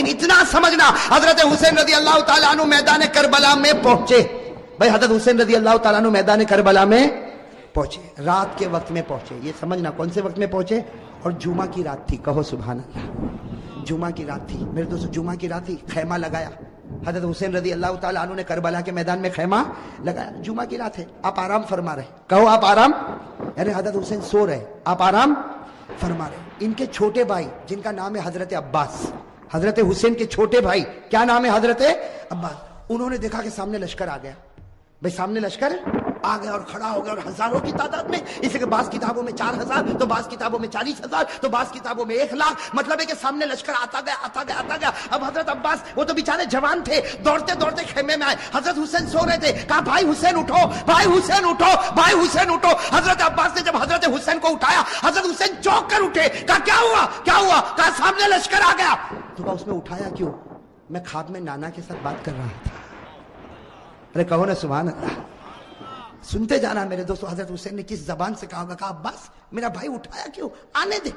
لیکن اتنا سمجھنا حضرت حسین رضی اللہ تعالیٰ عنہ میدان کربلا میں پہنچے. بھائی حضرت حسین رضی اللہ تعالیٰ عنہ میدان کربلا میں پہنچے, رات کے وقت میں پہنچے. یہ سمجھنا کون سے وقت میں پہنچے, اور جمعہ کی رات تھی. کہو سبحان اللہ. جمعہ کی رات تھی میرے دوستو, جمعہ کی رات تھی. خیمہ لگایا حضرت حسین رضی اللہ تعالیٰ عنہ نے کربلا کے میدان میں خیمہ لگایا. جمعہ کی رات ہے, آپ آرام فرما رہے. کہو آپ آرام, یعنی حضرت حسین سو رہے, آپ آرام فرما رہے. ان کے چھوٹے بھائی جن کا نام ہے حضرت عباس, حضرت حسین کے چھوٹے بھائی, کیا نام ہے, حضرت عباس. انہوں نے دیکھا کہ سامنے لشکر آ گیا. بھائی سامنے لشکر آ گیا اور کھڑا ہو گیا, اور ہزاروں کی تعداد میں. اس لیے بعض کتابوں میں 4000, تو بعض کتابوں میں 40,000, تو بعض کتابوں میں 1,00,000. مطلب ہے کہ سامنے لشکر آتا گیا آتا گیا آتا گیا. اب حضرت عباس وہ تو بیچارے جوان تھے, دوڑتے دوڑتے خیمے میں آئے. حضرت حسین سو رہے تھے. کہا بھائی حسین اٹھو, بھائی حسین اٹھو, بھائی حسین اٹھو. حضرت عباس نے جب حضرت حسین کو اٹھایا, حضرت حسین چونک کر اٹھے. کہا کیا ہوا, کیا ہوا. کہا سامنے لشکر آ گیا. تو کہا اس میں اٹھایا کیوں. میں خواب میں نانا کے ساتھ بات کر رہا تھا. ارے کہو نا سبحان اللہ. سنتے جانا میرے دوستو, حضرت حسین نے کس زبان سے کہا. کہا عباس میرا بھائی اٹھایا کیوں, آنے دے,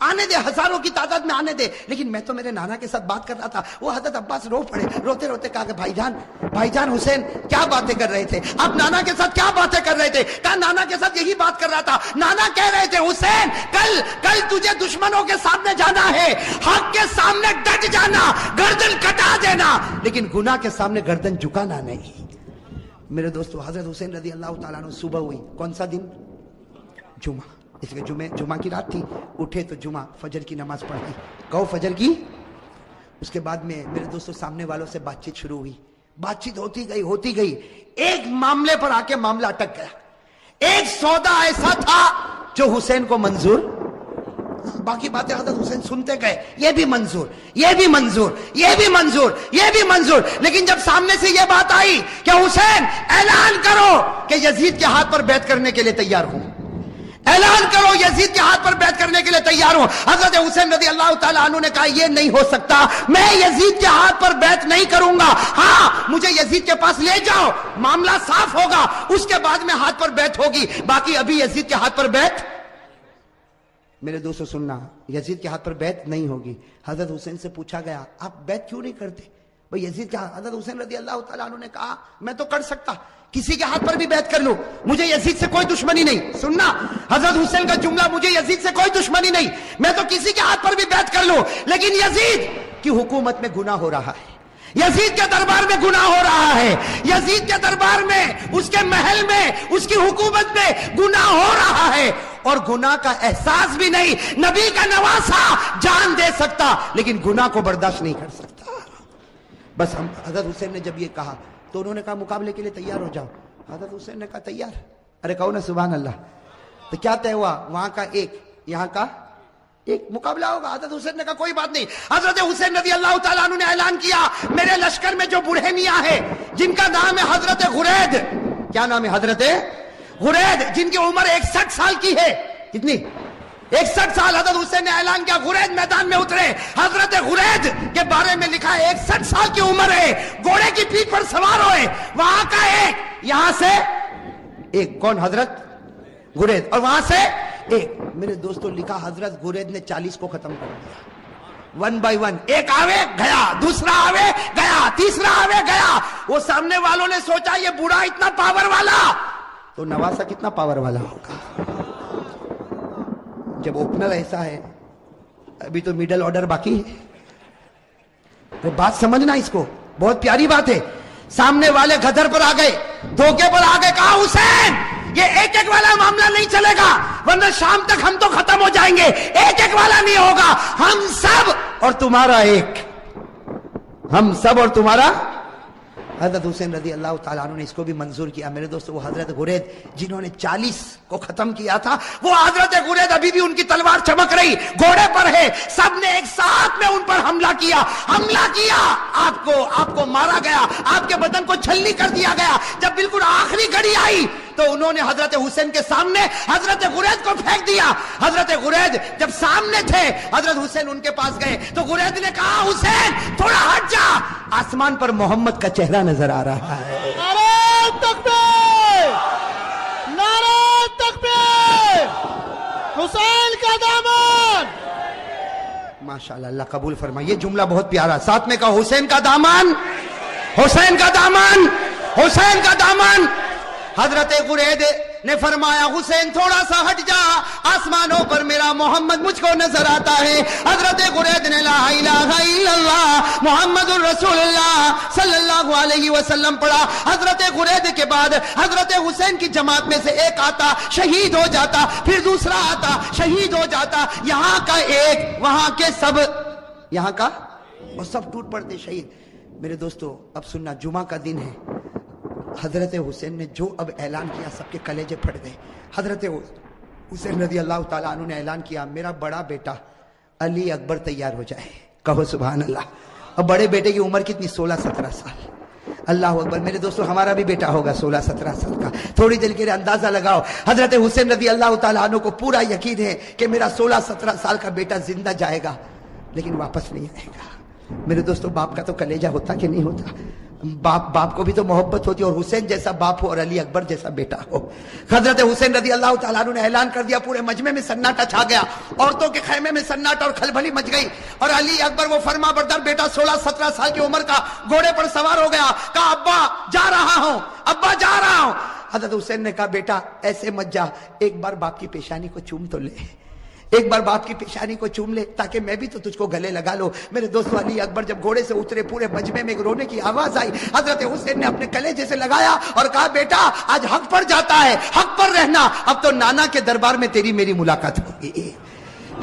آنے دے, ہزاروں کی تعداد میں آنے دے. لیکن میں تو میرے نانا کے ساتھ بات کر رہا تھا. وہ حضرت عباس رو پڑے, روتے روتے کہا کہ بھائی جان حسین کیا باتیں کر رہے تھے, آپ نانا کے ساتھ کیا باتیں کر رہے تھے. کہا نانا کے ساتھ یہی بات کر رہا تھا. نانا کہہ رہے تھے حسین کل تجھے دشمنوں کے سامنے جانا ہے, حق کے سامنے ڈٹ جانا, گردن کٹا دینا, لیکن گناہ کے سامنے گردن جھکانا نہیں. میرے دوستو حضرت حسین رضی اللہ تعالیٰ عنہ صبح ہوئی, کون سا دن, جمعہ. اس لیے جمعہ کی رات تھی. اٹھے تو جمعہ فجر کی نماز پڑھی. کہو فجر کی. اس کے بعد میں میرے دوستو سامنے والوں سے بات چیت شروع ہوئی. بات چیت ہوتی گئی. ایک معاملے پر آ کے معاملہ اٹک گیا. ایک سودا ایسا تھا جو حسین کو منظور, باقی باتیں حضرت حسین سنتے گئے, یہ بھی منظور, یہ بھی منظور, یہ بھی منظور, یہ بھی منظور. لیکن جب سامنے سے یہ بات آئی کہ حسین اعلان کرو کہ یزید کے ہاتھ پر بیعت کرنے کے لیے تیار ہوں, اعلان کرو یزید کے ہاتھ پر بیعت کرنے کے لیے تیار ہوں. حضرت حسین رضی اللہ تعالیٰ عنہ نے کہا یہ نہیں ہو سکتا, میں یزید کے ہاتھ پر بیعت نہیں کروں گا. ہاں مجھے یزید کے پاس لے جاؤ, معاملہ صاف ہوگا, اس کے بعد میں ہاتھ پر بیعت ہوگی, باقی ابھی یزید کے ہاتھ پر بیعت. میرے دوستو سننا, یزید کے ہاتھ پر بیعت نہیں ہوگی. حضرت حسین سے پوچھا گیا آپ بیعت کیوں نہیں کرتے بھئی یزید کے ہاتھ. حضرت حسین رضی اللہ تعالیٰ عنہ نے کہا میں تو کر سکتا, کسی کے ہاتھ پر بھی بیعت کر لوں, مجھے یزید سے کوئی دشمنی نہیں. سننا حضرت حسین کا جملہ, مجھے یزید سے کوئی دشمنی نہیں, میں تو کسی کے ہاتھ پر بھی بیعت کر لوں, لیکن یزید کی حکومت میں گناہ ہو رہا ہے, یزید کے دربار میں گناہ ہو رہا ہے, یزید کے دربار میں, اس کے محل میں, اس کی حکومت میں گناہ ہو رہا ہے, اور گناہ کا احساس بھی نہیں. نبی کا نواسا جان دے سکتا لیکن گناہ کو برداشت نہیں کر سکتا. بس ہم حضرت حسین نے جب یہ کہا تو انہوں نے کہا مقابلے کے لیے تیار ہو جاؤ. حضرت حسین نے کہا تیار. ارے کہو نا سبحان اللہ. تو کیا طے ہوا, وہاں کا ایک, یہاں کا ایک مقابلہ ہوگا. حضرت حسین نے کہا کوئی بات نہیں. حضرت حسین رضی اللہ تعالیٰ عنہ نے اعلان کیا میرے لشکر میں جو بوڑھے میاں ہیں جن کا نام ہے حضرت غرید, کیا نام ہے, حضرت غرید, جن کی عمر 61 سال کی ہے. کتنی, 61 سال. حضرت حسین نے اعلان کیا غرید میدان میں اترے. حضرت غرید کے بارے میں لکھا ہے 61 سال کی عمر ہے, گھوڑے کی پیٹھ پر سوار ہوئے. وہاں کا ایک, یہاں سے ایک, کون, حضرت غرید, اور وہاں سے ایک. میرے دوستوں لکھا حضرت غرید نے 40 کو ختم کر دیا, 1 by 1. ایک آوے گیا, دوسرا آوے گیا, تیسرا آوے گیا. وہ سامنے والوں نے سوچا یہ بوڑھا اتنا پاور والا تو نواسا کتنا پاور والا ہوگا. جب اوپنر ایسا ہے, ابھی تو میڈل آرڈر باقی ہے. بات سمجھنا اس کو, بہت پیاری بات ہے. سامنے والے گدر پر آ گئے, دھوکے پر آ گئے. کہا حسین یہ ایک ایک والا معاملہ نہیں چلے گا, ورنہ شام تک ہم تو ختم ہو جائیں گے. ایک ایک والا نہیں ہوگا, ہم سب اور تمہارا ایک, ہم سب اور تمہارا. حضرت حسین رضی اللہ تعالیٰ عنہ نے اس کو بھی منظور کیا. میرے دوستو وہ حضرت غرید جنہوں نے 40 کو ختم کیا تھا, وہ حضرت غرید ابھی بھی ان کی تلوار چمک رہی, گھوڑے پر ہے. سب نے ایک ساتھ میں ان پر حملہ کیا, آپ کو مارا گیا, آپ کے بدن کو چھلنی کر دیا گیا. جب بالکل آخری گھڑی آئی تو انہوں نے حضرت حسین کے سامنے حضرت غرید کو پھینک دیا. حضرت غرید جب سامنے تھے, حضرت حسین ان کے پاس گئے تو غرید نے کہا حسین تھوڑا ہٹ جا, آسمان پر محمد کا چہرہ نظر آ رہا ہے. نعرہ تکبیر, نعرہ تکبیر, حسین کا دامن. माशाअल्लाह, अल्लाह कबूल फरमाए। ये जुमला बहुत प्यारा, साथ में कहा हुसैन का दामन, हुसैन का दामन, हुसैन का दामन। हजरत गुरैद ने फरमाया हुसैन थोड़ा सा हट जा, आसमानों पर मेरा मोहम्मद मुझको नजर आता है। हजरत गुरैद ने ला इलाहा इल्लल्लाह मुहम्मदुर रसूलुल्लाह सल्लल्लाहु अलैहि वसल्लम पढ़ा। हजरत गुरैद के बाद हजरत हुसैन की जमात में से एक आता, शहीद हो जाता, फिर दूसरा आता, शहीद हो जाता। यहाँ का एक, वहां के सब, यहाँ का और सब टूट पड़ते शहीद। मेरे दोस्तों अब सुनना, जुमा का दिन है। हजरत हुसैन ने जो अब ऐलान किया सबके कलेजे फट गए। हजरत हुसैन रज़ी अल्लाह ताला अन्हु ने ऐलान किया मेरा बड़ा बेटा अली अकबर तैयार हो जाए। कहो सुभान अल्लाह। अब बड़े बेटे की उम्र कितनी? 16-17 साल। अल्लाह अकबर। मेरे दोस्तों हमारा भी बेटा होगा 16-17 साल का। थोड़ी देर के लिए अंदाजा लगाओ, हजरत हुसैन रज़ी अल्लाह ताला अन्हु को पूरा यकीन है कि मेरा 16-17 साल का बेटा जिंदा जाएगा लेकिन वापस नहीं आएगा। मेरे दोस्तों बाप का तो कलेजा होता कि नहीं होता? बाप को भी तो मोहब्बत होती है, और हुसैन जैसा बाप हो और अली अकबर जैसा बेटा हो। हजरत हुसैन रज़ी अल्लाह ताला अन्हु ने ऐलान कर दिया, पूरे मजमे में सन्नाटा छा गया, औरतों के खैमे में सन्नाटा और खलबली मच गई। और अली अकबर वो फरमा बरदार बेटा 16-17 साल की उम्र का घोड़े पर सवार हो गया, कहा अब्बा जा रहा हूं, अब्बा जा रहा हूं। हजरत हुसैन ने कहा बेटा ऐसे मत जा, एक बार बाप की पेशानी को चूम तो ले, एक बार बाप की पेशानी को चूम ले ताकि मैं भी तो तुझको गले लगा लो। मेरे दोस्तों अली अकबर जब घोड़े से उतरे पूरे मजमे में रोने की आवाज आई। हजरत हुसैन ने अपने कलेजे से लगाया और कहा बेटा आज हक पर जाता है, हक पर रहना, अब तो नाना के दरबार में तेरी मेरी मुलाकात होगी।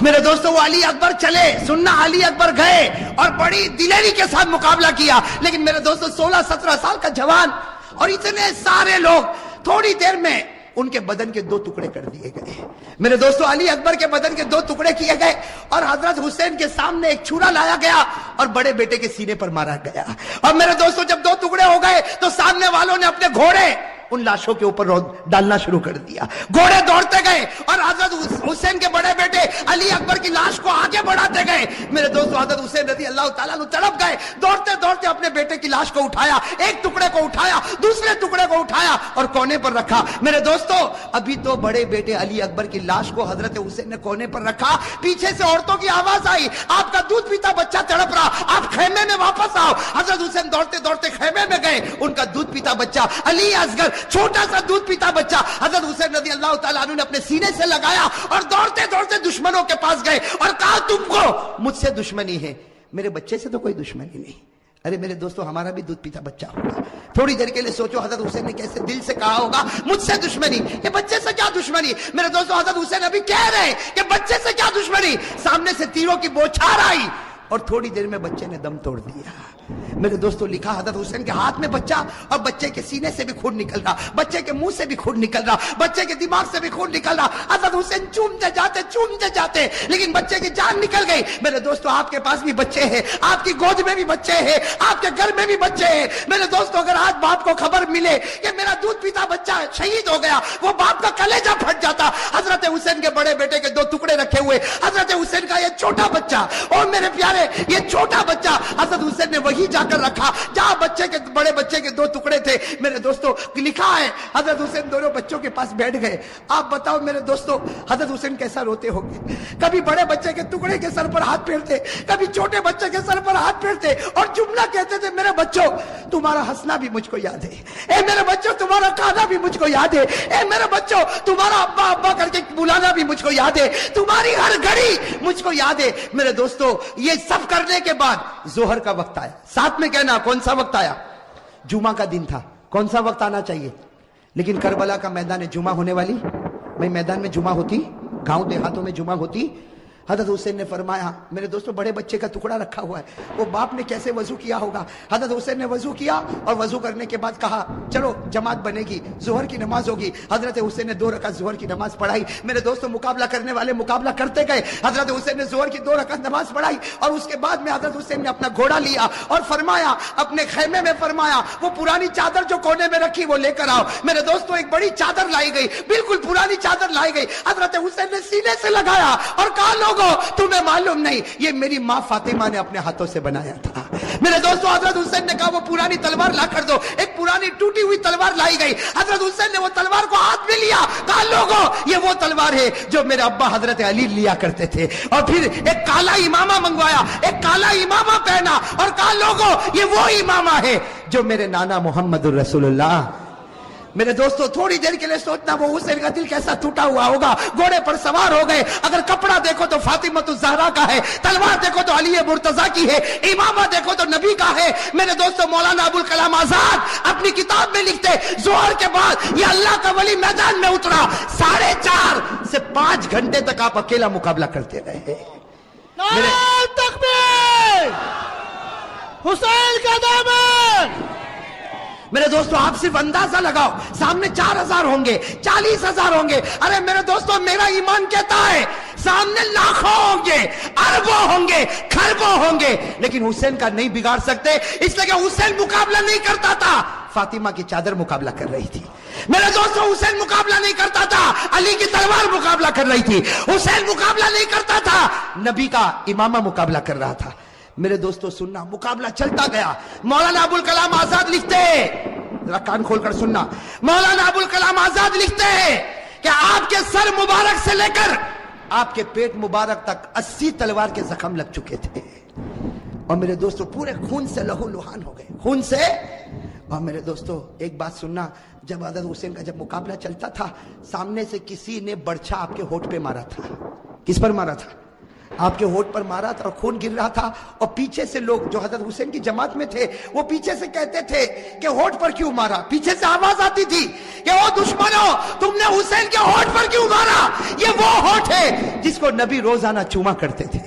मेरे दोस्तों वो अली अकबर चले, सुनना अली अकबर गए और बड़ी दिलेरी के साथ मुकाबला किया। लेकिन मेरे दोस्तों 16-17 साल का जवान और इतने सारे लोग, थोड़ी देर में उनके बदन के 2 टुकड़े कर दिए गए। मेरे दोस्तों अली अकबर के बदन के 2 टुकड़े किए गए और हजरत हुसैन के सामने एक छुरा लाया गया और बड़े बेटे के सीने पर मारा गया। और मेरे दोस्तों जब 2 टुकड़े हो गए तो सामने वालों ने अपने घोड़े उन लाशों के ऊपर डालना शुरू कर दिया। घोड़े दौड़ते गए और हजरत हुसैन के बड़े बेटे अली अकबर की लाश को आगे बढ़ाते गए। मेरे दोस्तों हजरत हुसैन रज़ी अल्लाह ताला अन्हु तड़प गए, दौड़ते दौड़ते अपने बेटे की लाश को उठाया, एक टुकड़े को उठाया, दूसरे टुकड़े को उठाया और कोने पर रखा। मेरे दोस्तों अभी तो बड़े बेटे अली अकबर की लाश को हजरत हुसैन ने कोने पर रखा, पीछे से औरतों की आवाज आई आपका दूध पीता बच्चा तड़प रहा, आप खेमे में वापस आओ। हजरत हुसैन दौड़ते दौड़ते खेमे में गए, उनका दूध पीता बच्चा अली असगर, छोटा सा दूध पीता बच्चा हजरत हुसैन रज़ी अल्लाह ताला अन्हु ने अपने सीने से लगाया और दौड़ते दौड़ते दुश्मनों के पास गए और कहा तुमको मुझसे दुश्मनी है, मेरे बच्चे से तो कोई दुश्मनी नहीं। अरे मेरे दोस्तों हमारा भी दूध पीता बच्चा होगा। थोड़ी देर के लिए सोचो हजरत हुसैन ने कैसे दिल से कहा होगा मुझसे दुश्मनी, ये बच्चे से क्या दुश्मनी। मेरे दोस्तों हजरत हुसैन अभी कह रहे हैं कि बच्चे से क्या दुश्मनी, सामने से तीरों की बौछार आई और थोड़ी देर में बच्चे ने दम तोड़ दिया। मेरे दोस्तों लिखा हजरत हुसैन के हाथ में बच्चा और बच्चे के सीने से भी खून निकल रहा, बच्चे के मुंह से भी खून निकल रहा, बच्चे के दिमाग से भी खून निकल रहा। हजरत हुसैन चूमते जाते लेकिन बच्चे की जान निकल गई। मेरे दोस्तों आपके पास भी बच्चे हैं, आपकी गोद में भी बच्चे हैं, आपके घर में भी बच्चे हैं। मेरे दोस्तों अगर आज बाप को खबर मिले कि मेरा दूध पीता बच्चा शहीद हो गया, वो बाप का कलेजा फट जाता। हजरत हुसैन के बड़े बेटे के 2 टुकड़े रखे हुए, हजरत हुसैन का ये छोटा बच्चा, और मेरे प्यारे ये छोटा बच्चा हजरत हुसैन ने वही जाकर रखा जहां बच्चे के बड़े बच्चे के 2 टुकड़े थे। मेरे दोस्तों लिखा है हजरत हुसैन दोनों बच्चों के पास बैठ गए। आप बताओ मेरे दोस्तों हजरत हुसैन कैसा रोते होंगे। कभी बड़े बच्चे के टुकड़े के सर पर हाथ फेरते, कभी छोटे बच्चे के सर पर हाथ फेरते और जुमला कहते थे मेरे बच्चों तुम्हारा हंसना भी मुझको याद है, ए मेरे बच्चों तुम्हारा खाना भी मुझको याद है, ए मेरे बच्चों तुम्हारा अब्बा अब्बा करके बुलाना भी मुझको याद है, तुम्हारी हर घड़ी मुझको याद है। मेरे दोस्तों ये सब करने के बाद जोहर का वक्त आया। साथ में कहना कौन सा वक्त आया? जुमा का दिन था। कौन सा वक्त आना चाहिए? लेकिन करबला का मैदान जुमा होने वाली, भाई मैदान में जुमा होती, गांव देहातों में जुमा होती। हजरत हुसैन ने फरमाया मेरे दोस्तों बड़े बच्चे का टुकड़ा रखा हुआ है, वो बाप ने कैसे वजू किया होगा। हजरत हुसैन ने वजू किया और वजू करने के बाद कहा चलो जमात बनेगी, जोहर की नमाज होगी। हजरत हुसैन ने 2 रकात जोहर की नमाज पढ़ाई। मेरे दोस्तों मुकाबला करने वाले मुकाबला करते गए। हजरत हुसैन ने जोहर की 2 रकात नमाज पढ़ाई और उसके बाद में हजरत हुसैन ने अपना घोड़ा लिया और फरमाया अपने खेमे में फरमाया वो पुरानी चादर जो कोने में रखी वो लेकर आओ। मेरे दोस्तों एक बड़ी चादर लाई गई, बिल्कुल पुरानी चादर लाई गई। हजरत हुसैन ने सीने से लगाया और कहा लोगों तुम्हें मालूम नहीं, ये मेरी माँ फातिमा ने अपने हाथों से बनाया था। मेरे दोस्तों, हजरत हुसैन ने कहा वो पुरानी तलवार ला कर दो। एक पुरानी टूटी हुई तलवार लाई गई। हजरत हुसैन ने वो तलवार को हाथ में लिया, कहा लोगों ये वो तलवार है जो मेरे अब्बा हजरत अली लिया करते थे। और फिर एक काला इमामा मंगवाया, एक काला इमामा पहना और कहा लोगों ये वो इमामा है जो मेरे नाना मोहम्मद रसूलुल्लाह। मेरे दोस्तों, थोड़ी देर के लिए सोचना वो हुसैन का दिल कैसा टूटा हुआ होगा। घोड़े पर सवार हो गए। अगर कपड़ा देखो तो फातिमतुज़ ज़हरा का है, तलवार देखो तो अली मुर्तजा की है, इमामा देखो तो नबी का है। मेरे दोस्तों, मौलाना अबुल कलाम आजाद अपनी किताब में लिखते जोहर के बाद ये अल्लाह का वली मैदान में उतरा, 4.5 से 5 घंटे तक आप अकेला मुकाबला करते रहे। नारे तकबीर, हुसैन का दामन। मेरे दोस्तों, आप सिर्फ अंदाजा लगाओ, सामने 4,000 होंगे, 40,000 होंगे। अरे मेरे दोस्तों, मेरा ईमान कहता है सामने लाखों होंगे, अरबों होंगे, खरबों होंगे, लेकिन हुसैन का नहीं बिगाड़ सकते, इसलिए कि हुसैन मुकाबला नहीं करता था, फातिमा की चादर मुकाबला कर रही थी। मेरे दोस्तों, हुसैन मुकाबला नहीं करता था, अली की तलवार मुकाबला कर रही थी। हुसैन मुकाबला नहीं करता था, नबी का इमामा मुकाबला कर रहा था। मेरे दोस्तों सुनना, मुकाबला चलता गया। मौलाना अबुल कलाम आजाद लिखते हैं, जरा कान खोलकर सुनना, मौलाना अबुल कलाम आजाद लिखते हैं कि आपके सर मुबारक से लेकर आपके पेट मुबारक तक 80 तलवार के जख्म लग चुके थे। और मेरे दोस्तों, पूरे खून से लहू लुहान हो गए, खून से। और मेरे दोस्तों, एक बात सुनना, जब हज़रत हुसैन का जब मुकाबला चलता था, सामने से किसी ने बर्छा आपके होठ पे मारा था। किस पर मारा था? आपके होठ पर मारा था और खून गिर रहा था। और पीछे से लोग जो हजरत हुसैन की जमात में थे, वो पीछे से कहते थे कि होठ पर क्यों मारा। पीछे से आवाज आती थी कि ओ दुश्मनों, तुमने हुसैन के होठ पर क्यों मारा? ये वो होठ है जिसको नबी रोजाना चूमा करते थे,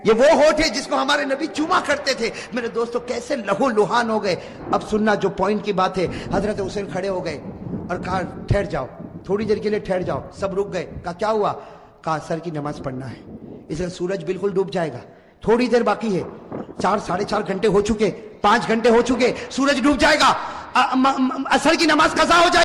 ये वो होठ है जिसको हमारे नबी चूमा करते थे। मेरे दोस्तों, कैसे लहू लुहान हो गए। अब सुनना, जो पॉइंट की बात है, हजरत हुसैन खड़े हो गए और कहा ठहर जाओ, थोड़ी देर के लिए ठहर जाओ। सब रुक गए। कहा क्या हुआ? कहा असर की नमाज पढ़ना है, इसलिए सूरज बिल्कुल डूब जाएगा, थोड़ी देर बाकी है। 4 साढ़े 4 घंटे हो चुके, 5 घंटे हो चुके, सूरज डूब जाएगा, असर की नमाज कज़ा हो जाएगी।